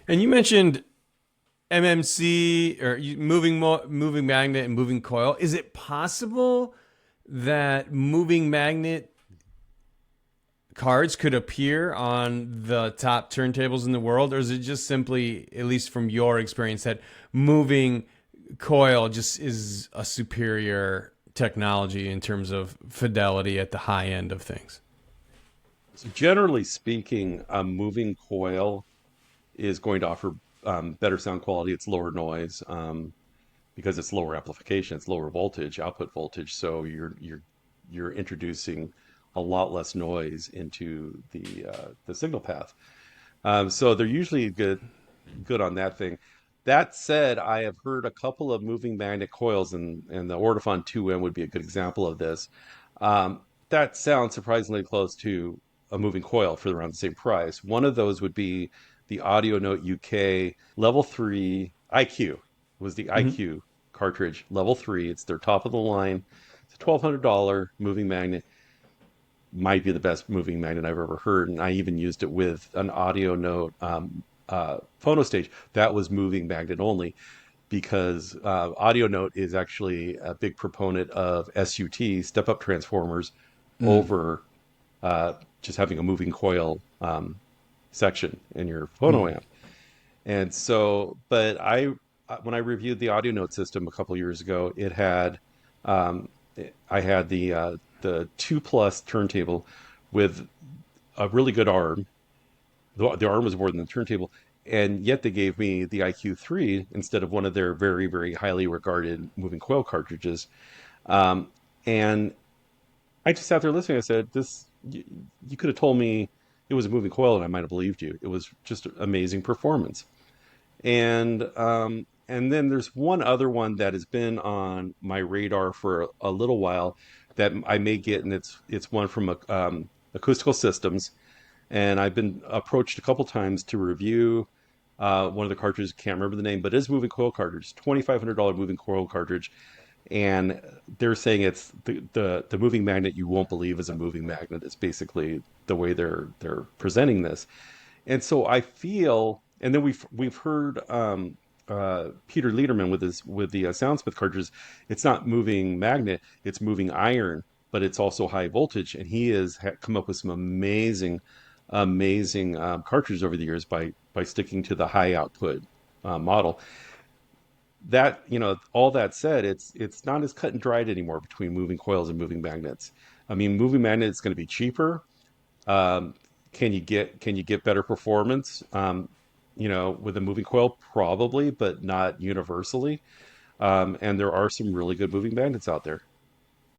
And you mentioned MMC or moving magnet and moving coil. Is it possible that moving magnet cards could appear on the top turntables in the world, or is it just simply, at least from your experience, that moving coil just is a superior technology in terms of fidelity at the high end of things? So generally speaking, a moving coil is going to offer better sound quality. It's lower noise because it's lower amplification, it's lower voltage, output voltage. So you're introducing a lot less noise into the signal path. So they're usually good on that thing. That said, I have heard a couple of moving magnet coils, and the Ortofon 2M would be a good example of this. That sounds surprisingly close to a moving coil for around the same price. One of those would be the Audio Note UK Level 3 IQ. It was the Mm-hmm. IQ cartridge, Level 3. It's their top of the line. It's a $1,200 moving magnet. Might be the best moving magnet I've ever heard. And I even used it with an Audio Note phono stage that was moving magnet only because Audio Note is actually a big proponent of SUT, step up transformers, Mm. over just having a moving coil section in your phono Mm. amp. And so, but when I reviewed the Audio Note system a couple years ago, it had, um, I had the 2 plus turntable with a really good arm. The arm was more than the turntable, and yet they gave me the IQ3 instead of one of their very, very highly regarded moving coil cartridges. Um, and I just sat there listening. I said, "This, you could have told me it was a moving coil, and I might have believed you. It was just amazing performance." And then there's one other one that has been on my radar for a little while that I may get, and it's one from Acoustical Systems, and I've been approached a couple times to review one of the cartridges. Can't remember the name, but it is a moving coil cartridge, $2,500 moving coil cartridge, and they're saying it's the moving magnet you won't believe is a moving magnet. It's basically the way they're presenting this, and so I feel, and then we've heard Peter Lederman with the Soundsmith cartridges. It's not moving magnet; it's moving iron, but it's also high voltage. And he has come up with some amazing cartridges over the years by sticking to the high output model. That, all that said, it's not as cut and dried anymore between moving coils and moving magnets. I mean, moving magnet is going to be cheaper. um, can you get better performance? With a moving coil, probably, but not universally. And there are some really good moving magnets out there.